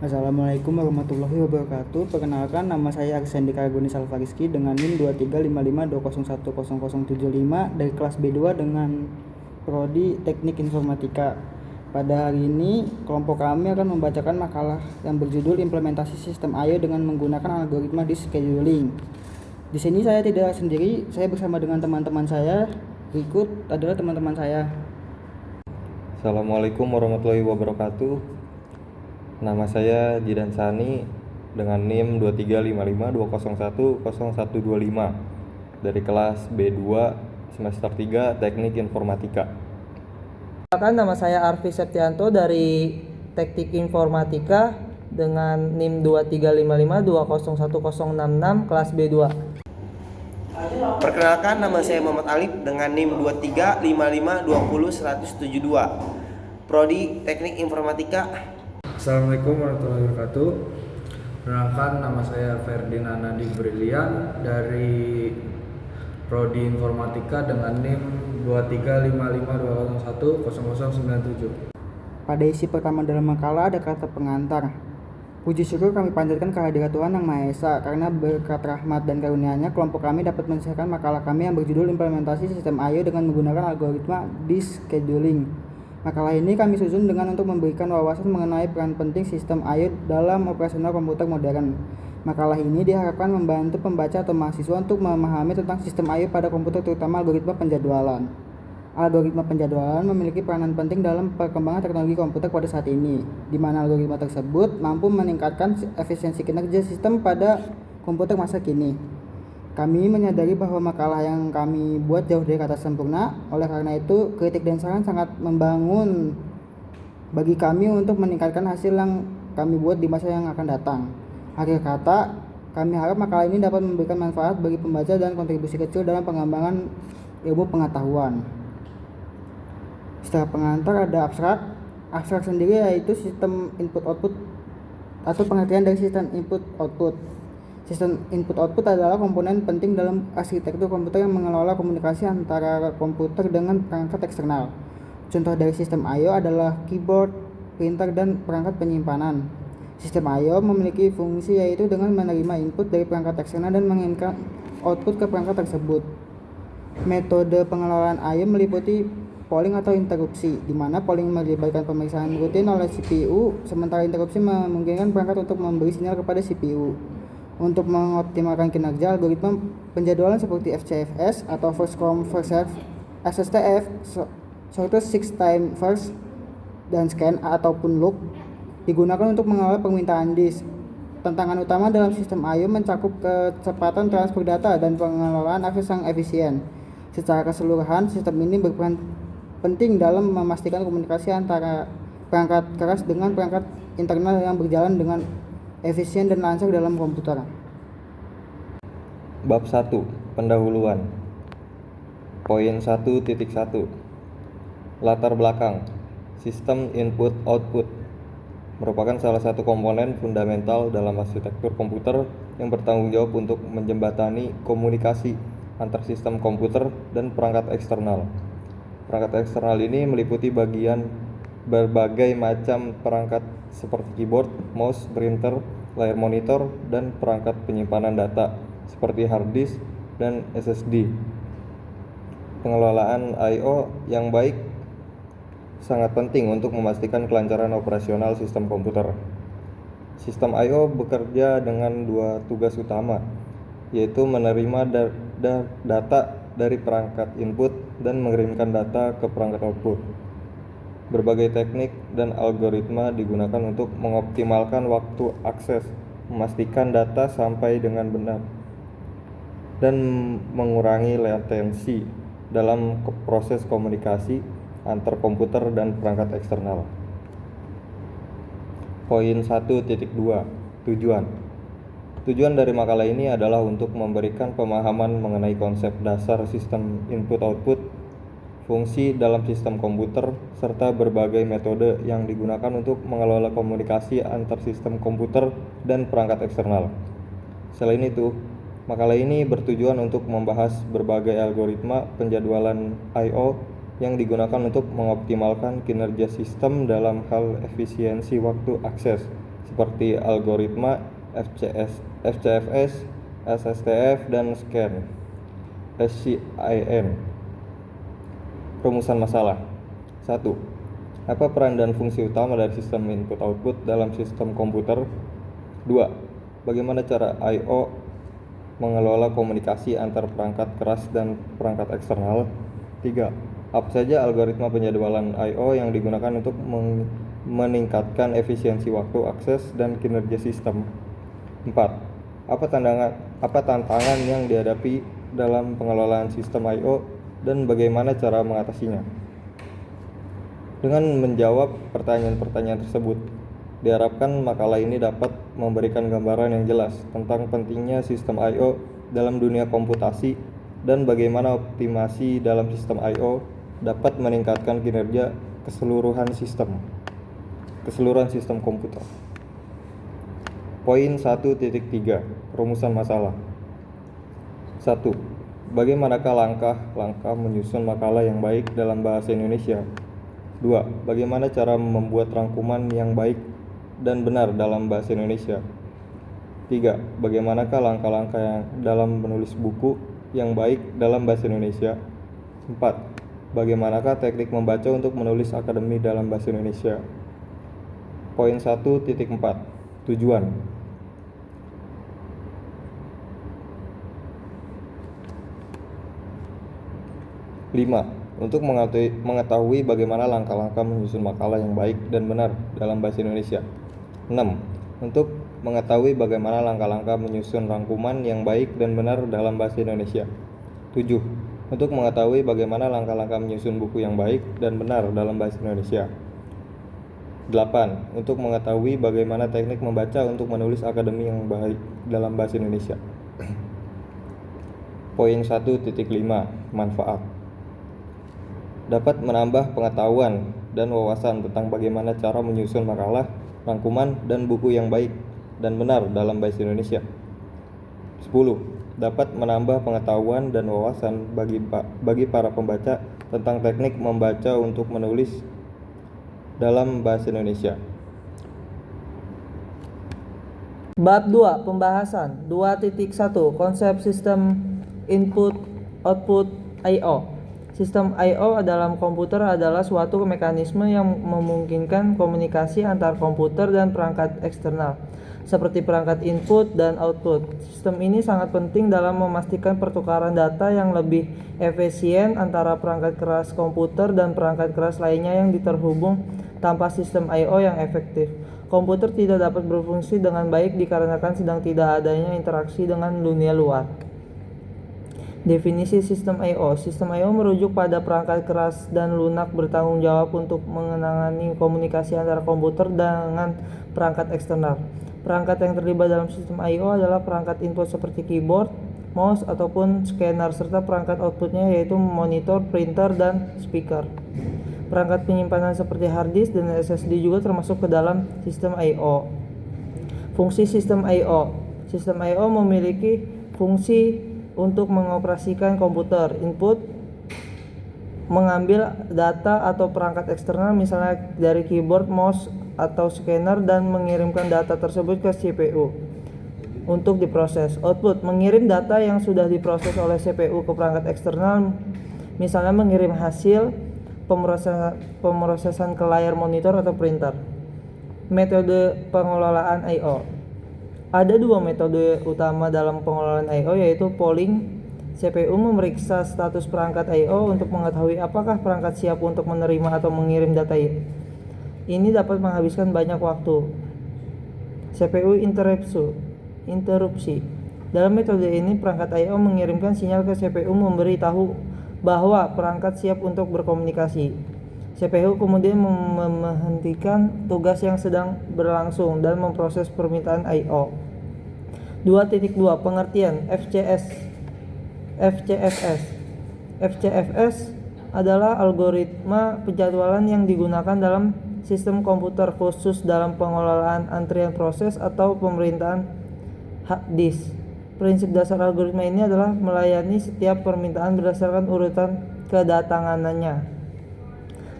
Assalamualaikum warahmatullahi wabarakatuh. Perkenalkan, nama saya Arsendi Karguni Salfariski dengan NIM 235520100075 dari kelas B2 dengan prodi Teknik Informatika. Pada hari ini, kelompok kami akan membacakan makalah yang berjudul Implementasi Sistem I/O dengan menggunakan algoritma disk scheduling. Di sini saya tidak sendiri, saya bersama dengan teman-teman saya. Berikut adalah teman-teman saya. Assalamualaikum warahmatullahi wabarakatuh. Nama saya Jidan Sani dengan NIM 235520100125 dari kelas B2 semester 3 Teknik Informatika. Perkenalkan, nama saya Arfi Septianto dari Teknik Informatika dengan NIM 2355201066 kelas B2. Perkenalkan, nama saya Muhammad Alif dengan NIM 2355200172 prodi Teknik Informatika. Assalamualaikum warahmatullahi wabarakatuh. Perkenalkan, nama saya Ferdinand Nadi Brilian dari prodi Informatika dengan NIM 235520010097. Pada isi pertama dalam makalah ada kata pengantar. Puji syukur kami panjatkan kehadirat Tuhan Yang Maha Esa, karena berkat rahmat dan karunia-Nya kelompok kami dapat menyelesaikan makalah kami yang berjudul Implementasi Sistem I/O dengan menggunakan algoritma disk scheduling. Makalah ini kami susun dengan untuk memberikan wawasan mengenai peran penting sistem I/O dalam operasional komputer modern. Makalah ini diharapkan membantu pembaca atau mahasiswa untuk memahami tentang sistem I/O pada komputer, terutama algoritma penjadwalan. Algoritma penjadwalan memiliki peranan penting dalam perkembangan teknologi komputer pada saat ini, di mana algoritma tersebut mampu meningkatkan efisiensi kinerja sistem pada komputer masa kini. Kami menyadari bahwa makalah yang kami buat jauh dari kata sempurna, oleh karena itu kritik dan saran sangat membangun bagi kami untuk meningkatkan hasil yang kami buat di masa yang akan datang. Akhir kata, kami harap makalah ini dapat memberikan manfaat bagi pembaca dan kontribusi kecil dalam pengembangan ilmu pengetahuan. Setelah pengantar ada abstrak. Abstrak sendiri yaitu sistem input-output atau pengertian dari sistem input-output. Sistem input-output adalah komponen penting dalam arsitektur komputer yang mengelola komunikasi antara komputer dengan perangkat eksternal. Contoh dari sistem I/O adalah keyboard, printer, dan perangkat penyimpanan. Sistem I/O memiliki fungsi yaitu dengan menerima input dari perangkat eksternal dan mengirimkan output ke perangkat tersebut. Metode pengelolaan I/O meliputi polling atau interupsi, di mana polling melibatkan pemeriksaan rutin oleh CPU, sementara interupsi memungkinkan perangkat untuk memberi sinyal kepada CPU. Untuk mengoptimalkan kinerja algoritma penjadwalan seperti FCFS atau First Come First Serve, SSTF, Shortest Six Time First, dan Scan ataupun Loop digunakan untuk mengelola permintaan disk. Tantangan utama dalam sistem I/O mencakup kecepatan transfer data dan pengelolaan akses yang efisien. Secara keseluruhan, sistem ini berperan penting dalam memastikan komunikasi antara perangkat keras dengan perangkat internal yang berjalan dengan efisien dan lancar dalam komputer. Bab 1. Pendahuluan. Poin 1.1. Latar belakang. Sistem input-output merupakan salah satu komponen fundamental dalam arsitektur komputer yang bertanggung jawab untuk menjembatani komunikasi antar sistem komputer dan perangkat eksternal. Perangkat eksternal ini meliputi berbagai macam perangkat seperti keyboard, mouse, printer, layar monitor, dan perangkat penyimpanan data seperti hard disk dan SSD. Pengelolaan I/O yang baik sangat penting untuk memastikan kelancaran operasional sistem komputer. Sistem I/O bekerja dengan dua tugas utama, yaitu menerima data dari perangkat input dan mengirimkan data ke perangkat output. Berbagai teknik dan algoritma digunakan untuk mengoptimalkan waktu akses, memastikan data sampai dengan benar, dan mengurangi latensi dalam proses komunikasi antar komputer dan perangkat eksternal. Poin 1.2. Tujuan dari makalah ini adalah untuk memberikan pemahaman mengenai konsep dasar sistem input-output, fungsi dalam sistem komputer, serta berbagai metode yang digunakan untuk mengelola komunikasi antar sistem komputer dan perangkat eksternal. Selain itu, makalah ini bertujuan untuk membahas berbagai algoritma penjadwalan I/O yang digunakan untuk mengoptimalkan kinerja sistem dalam hal efisiensi waktu akses, seperti algoritma FCFS, SSTF, dan SCIN. Rumusan masalah. 1. Apa peran dan fungsi utama dari sistem input-output dalam sistem komputer? 2. Bagaimana cara I/O mengelola komunikasi antar perangkat keras dan perangkat eksternal? 3. Apa saja algoritma penjadwalan I/O yang digunakan untuk meningkatkan efisiensi waktu, akses, dan kinerja sistem? 4. Apa tantangan yang dihadapi dalam pengelolaan sistem I/O dan bagaimana cara mengatasinya? Dengan menjawab pertanyaan-pertanyaan tersebut, diharapkan makalah ini dapat memberikan gambaran yang jelas tentang pentingnya sistem I/O dalam dunia komputasi dan bagaimana optimasi dalam sistem I/O dapat meningkatkan kinerja keseluruhan sistem komputer. Poin 1.3. Rumusan masalah. 1. Bagaimanakah langkah-langkah menyusun makalah yang baik dalam bahasa Indonesia? 2. Bagaimana cara membuat rangkuman yang baik dan benar dalam bahasa Indonesia? 3. Bagaimanakah langkah-langkah yang dalam menulis buku yang baik dalam bahasa Indonesia? 4. Bagaimanakah teknik membaca untuk menulis akademi dalam bahasa Indonesia? Poin 1.4. Tujuan. 5. Untuk mengetahui bagaimana langkah-langkah menyusun makalah yang baik dan benar dalam bahasa Indonesia. 6. Untuk mengetahui bagaimana langkah-langkah menyusun rangkuman yang baik dan benar dalam bahasa Indonesia. 7. Untuk mengetahui bagaimana langkah-langkah menyusun buku yang baik dan benar dalam bahasa Indonesia. 8. Untuk mengetahui bagaimana teknik membaca untuk menulis akademi yang baik dalam bahasa Indonesia. Poin 1.5. Manfaat. Dapat menambah pengetahuan dan wawasan tentang bagaimana cara menyusun makalah, rangkuman, dan buku yang baik dan benar dalam bahasa Indonesia. 10. Dapat menambah pengetahuan dan wawasan bagi para pembaca tentang teknik membaca untuk menulis dalam bahasa Indonesia. Bab 2. Pembahasan 2.1 Konsep sistem input output I/O. Sistem I/O dalam komputer adalah suatu mekanisme yang memungkinkan komunikasi antar komputer dan perangkat eksternal, seperti perangkat input dan output. Sistem ini sangat penting dalam memastikan pertukaran data yang lebih efisien antara perangkat keras komputer dan perangkat keras lainnya yang terhubung. Tanpa sistem I/O yang efektif, komputer tidak dapat berfungsi dengan baik dikarenakan sedang tidak adanya interaksi dengan dunia luar. Definisi sistem I/O. Sistem I/O merujuk pada perangkat keras dan lunak bertanggung jawab untuk menangani komunikasi antara komputer dengan perangkat eksternal. Perangkat yang terlibat dalam sistem I/O adalah perangkat input seperti keyboard, mouse, ataupun scanner, serta perangkat outputnya yaitu monitor, printer, dan speaker. Perangkat penyimpanan seperti hard disk dan SSD juga termasuk ke dalam sistem I/O. Fungsi sistem I/O. Sistem I/O memiliki fungsi untuk mengoperasikan komputer. Input mengambil data atau perangkat eksternal misalnya dari keyboard, mouse, atau scanner dan mengirimkan data tersebut ke CPU untuk diproses. Output mengirim data yang sudah diproses oleh CPU ke perangkat eksternal, misalnya mengirim hasil pemrosesan ke layar monitor atau printer. Metode pengelolaan I/O. Ada dua metode utama dalam pengelolaan I/O, yaitu polling. CPU memeriksa status perangkat I/O untuk mengetahui apakah perangkat siap untuk menerima atau mengirim data. Ini dapat menghabiskan banyak waktu. CPU interupsi. Dalam metode ini, perangkat I/O mengirimkan sinyal ke CPU memberi tahu bahwa perangkat siap untuk berkomunikasi. CPU kemudian menghentikan tugas yang sedang berlangsung dan memproses permintaan I/O. 2.2 Pengertian FCFS adalah algoritma penjadwalan yang digunakan dalam sistem komputer, khusus dalam pengelolaan antrian proses atau pemerintahan hard disk. Prinsip dasar algoritma ini adalah melayani setiap permintaan berdasarkan urutan kedatangannya.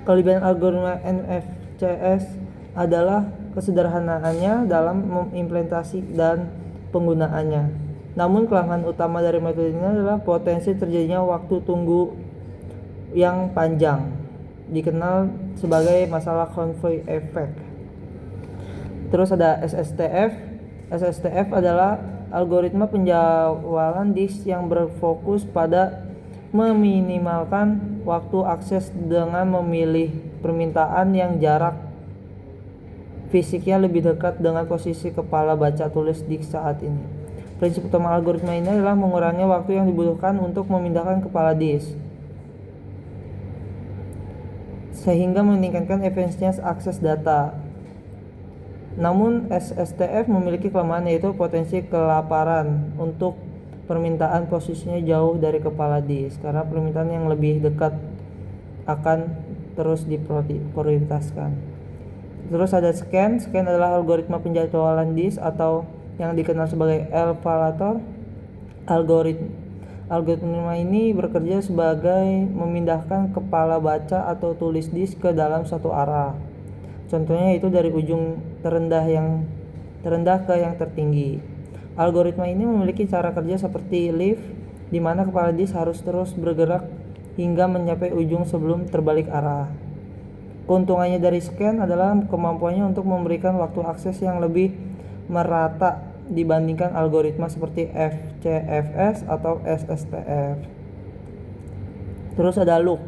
Kelebihan algoritma NFCS adalah kesederhanaannya dalam mengimplementasi dan penggunaannya. Namun kelemahan utama dari metode ini adalah potensi terjadinya waktu tunggu yang panjang, dikenal sebagai masalah convoy effect. Terus ada SSTF. SSTF adalah algoritma penjualan disk yang berfokus pada meminimalkan waktu akses dengan memilih permintaan yang jarak fisiknya lebih dekat dengan posisi kepala baca tulis disk saat ini. Prinsip utama algoritma ini adalah mengurangi waktu yang dibutuhkan untuk memindahkan kepala disk, sehingga meningkatkan efisiensi akses data. Namun SSTF memiliki kelemahan, yaitu potensi kelaparan untuk permintaan posisinya jauh dari kepala disk, karena permintaan yang lebih dekat akan terus diprioritaskan. Terus ada scan. Scan adalah algoritma penjadwalan disk atau yang dikenal sebagai elevator algoritma. Algoritma ini bekerja sebagai memindahkan kepala baca atau tulis disk ke dalam satu arah. Contohnya itu dari ujung terendah ke yang tertinggi. Algoritma ini memiliki cara kerja seperti lift, di mana kepala disk harus terus bergerak hingga mencapai ujung sebelum terbalik arah. Keuntungannya dari scan adalah kemampuannya untuk memberikan waktu akses yang lebih merata dibandingkan algoritma seperti FCFS atau SSTF. Terus ada loop.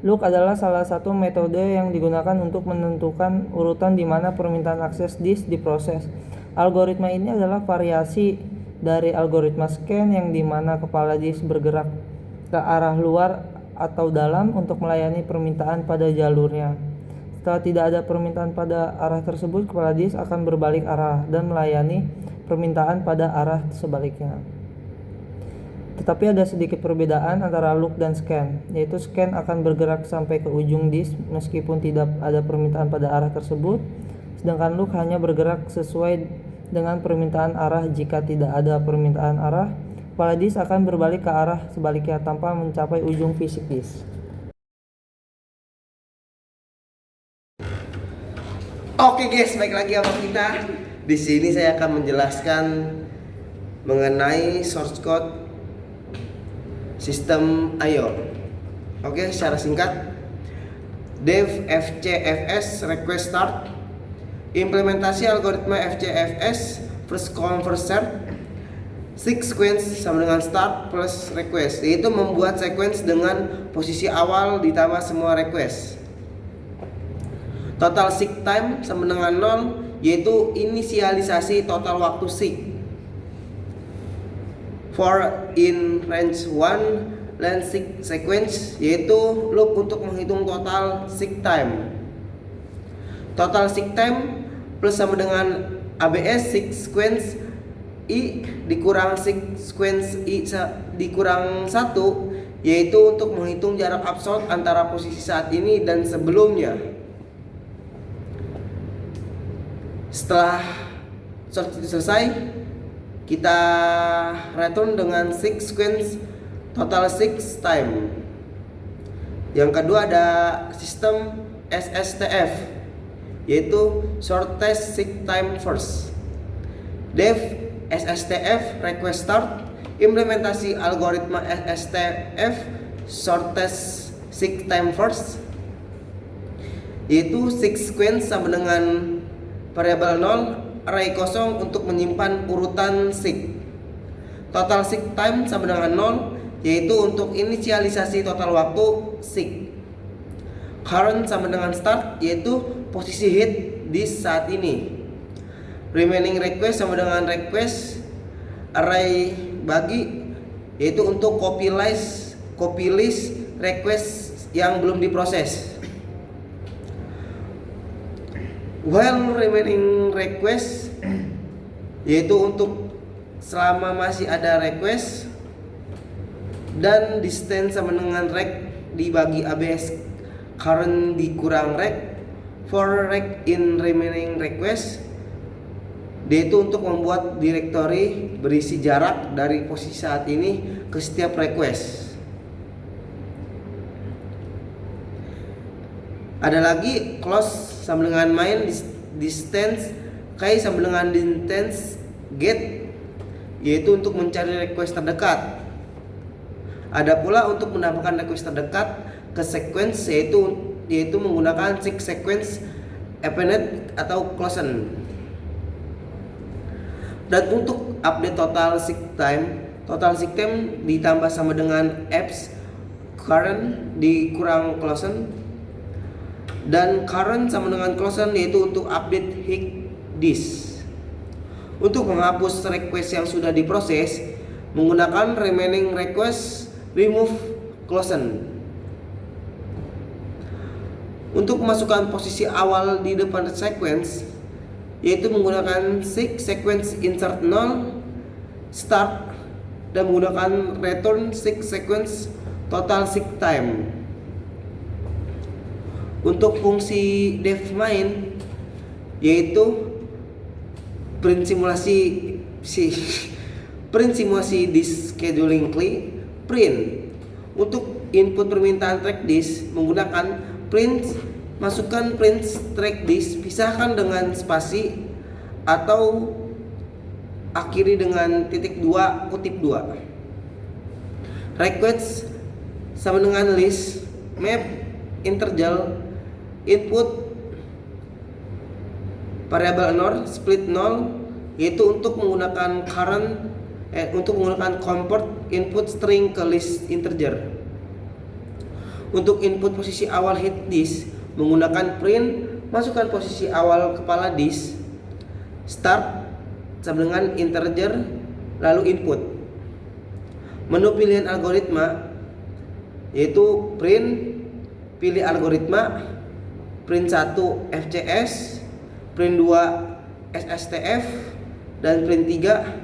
Loop adalah salah satu metode yang digunakan untuk menentukan urutan di mana permintaan akses disk diproses. Algoritma ini adalah variasi dari algoritma scan yang di mana kepala disk bergerak ke arah luar atau dalam untuk melayani permintaan pada jalurnya. Setelah tidak ada permintaan pada arah tersebut, kepala disk akan berbalik arah dan melayani permintaan pada arah sebaliknya. Tetapi ada sedikit perbedaan antara loop dan scan, yaitu scan akan bergerak sampai ke ujung disk meskipun tidak ada permintaan pada arah tersebut, sedangkan loop hanya bergerak sesuai dengan permintaan arah. Jika tidak ada permintaan arah, kepala disk akan berbalik ke arah sebaliknya tanpa mencapai ujung fisik disk. Oke guys, baik lagi sama kita. Di sini saya akan menjelaskan mengenai source code sistem I/O. Oke, secara singkat, dev FCFS request start, implementasi algoritma FCFS first come first serve, sequence sama dengan start plus request, yaitu membuat sequence dengan posisi awal ditambah semua request. Total seek time sama dengan 0, yaitu inisialisasi total waktu seek. For in range 1 length seek sequence, yaitu loop untuk menghitung total seek time. Total seek time plus sama dengan ABS sequence I dikurang sequence I dikurang 1, yaitu untuk menghitung jarak absolut antara posisi saat ini dan sebelumnya. Setelah search itu selesai, kita return dengan sequence total seek time. Yang kedua ada sistem SSTF, yaitu shortest seek time first. Dev SSTF request start, implementasi algoritma SSTF shortest seek time first, yaitu sequence sama dengan variabel 0 array kosong untuk menyimpan urutan seek. Total seek time sama dengan 0, yaitu untuk inisialisasi total waktu seek. Current sama dengan start, yaitu posisi hit di saat ini. Remaining request sama dengan request array bagi, yaitu untuk copy list request yang belum diproses. While remaining request, yaitu untuk selama masih ada request. Dan distance sama dengan rec dibagi ABS current dikurang rec. For rec in remaining request, yaitu untuk membuat directory berisi jarak dari posisi saat ini ke setiap request. Ada lagi close sama dengan main distance K sama dengan distance get, yaitu untuk mencari request terdekat. Ada pula untuk menambahkan request terdekat ke sequence, yaitu menggunakan seek sequence appended atau closed. Dan untuk update total seek time ditambah sama dengan apps current dikurang closed, dan current sama dengan closed, yaitu untuk update heap disk. Untuk menghapus request yang sudah diproses menggunakan remaining request remove closed. Untuk memasukkan posisi awal di depan sequence, yaitu menggunakan seek sequence insert null start dan menggunakan return seek sequence total seek time. Untuk fungsi def main, yaitu print simulasi disk scheduling print. Untuk input permintaan track disk menggunakan print, masukkan print track disk, pisahkan dengan spasi atau akhiri dengan titik 2 kutip 2. Request sama dengan list map integer input variabel 0 split 0, yaitu untuk menggunakan convert input string ke list integer. Untuk input posisi awal head disk menggunakan print, masukkan posisi awal kepala disk start sama dengan integer lalu input. Menu pilihan algoritma, yaitu print, pilih algoritma, print 1 FCS, print 2 SSTF, dan print 3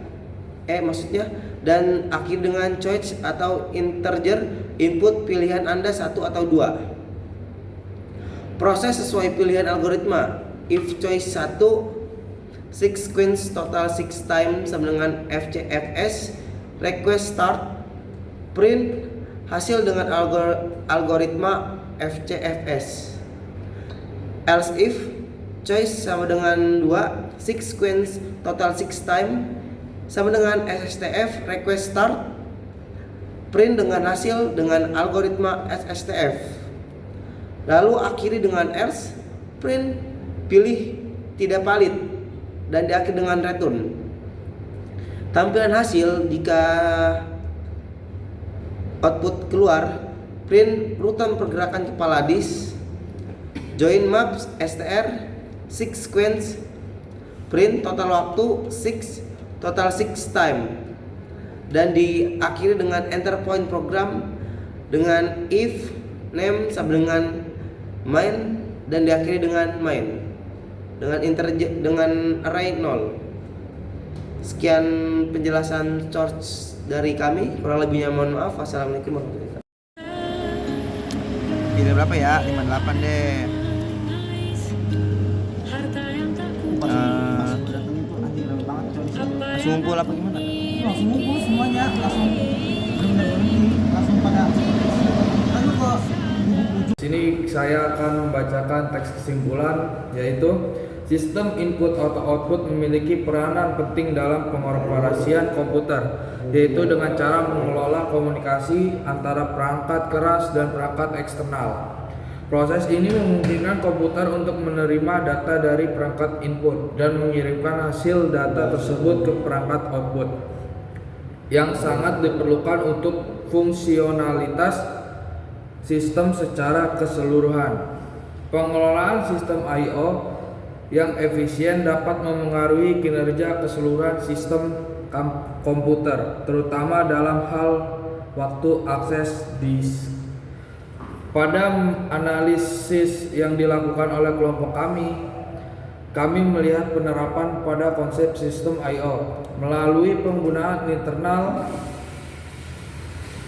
dan akhir dengan choice atau integer input pilihan Anda 1 atau 2. Proses sesuai pilihan algoritma. If choice 1 sequence total 6 time sama dengan FCFS, request start, print hasil dengan algoritma FCFS. Else if choice sama dengan 2 sequence total 6 time sama dengan SSTF, request start, print dengan hasil dengan algoritma SSTF. Lalu akhiri dengan else, print, pilih tidak valid, dan diakhiri dengan return. Tampilan hasil jika output keluar, print rutan pergerakan kepala disk, join maps str, sequence, print total waktu 6 total 6 time, dan diakhiri dengan enter point program dengan if name sama dengan main, dan diakhiri dengan main dengan array 0. Sekian penjelasan source dari kami, kurang lebihnya mohon maaf. Wassalamualaikum warahmatullahi wabarakatuh. Ini berapa ya? 58 deh. Langsung ngumpul apa gimana? Langsung ngumpul semuanya, langsung pada kan kok. Sini saya akan membacakan teks kesimpulan, yaitu sistem input atau output memiliki peranan penting dalam pengoperasian komputer, yaitu dengan cara mengelola komunikasi antara perangkat keras dan perangkat eksternal. Proses ini memungkinkan komputer untuk menerima data dari perangkat input dan mengirimkan hasil data tersebut ke perangkat output, yang sangat diperlukan untuk fungsionalitas sistem secara keseluruhan. Pengelolaan sistem I/O yang efisien dapat memengaruhi kinerja keseluruhan sistem komputer, terutama dalam hal waktu akses disk. Pada analisis yang dilakukan oleh kelompok kami melihat penerapan pada konsep sistem I/O melalui penggunaan internal,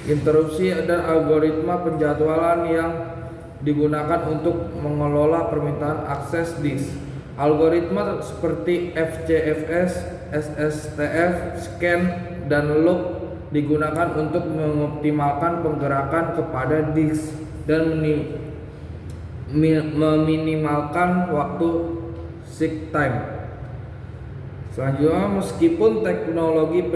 interupsi, dan algoritma penjadwalan yang digunakan untuk mengelola permintaan akses disk. Algoritma seperti FCFS, SSTF, scan, dan loop digunakan untuk mengoptimalkan penggerakan kepada disk dan meminimalkan waktu seek time. Selanjutnya, meskipun teknologi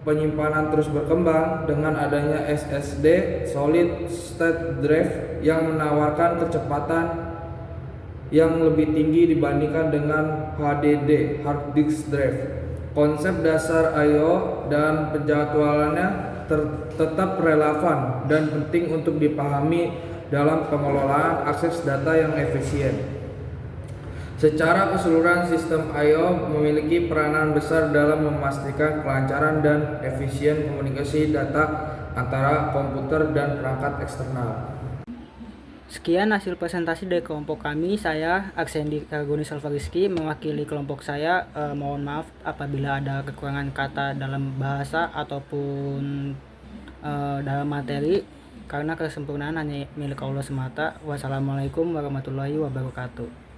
penyimpanan terus berkembang dengan adanya SSD (Solid State Drive) yang menawarkan kecepatan yang lebih tinggi dibandingkan dengan HDD (Hard Disk Drive), konsep dasar I/O dan penjadwalannya tetap relevan dan penting untuk dipahami dalam pengelolaan akses data yang efisien. Secara keseluruhan, sistem I/O memiliki peranan besar dalam memastikan kelancaran dan efisien komunikasi data antara komputer dan perangkat eksternal. Sekian hasil presentasi dari kelompok kami. Saya Aksendi Ergoni Salvariski mewakili kelompok saya. Mohon maaf apabila ada kekurangan kata dalam bahasa ataupun dalam materi, karena kesempurnaan hanya milik Allah semata. Wassalamualaikum warahmatullahi wabarakatuh.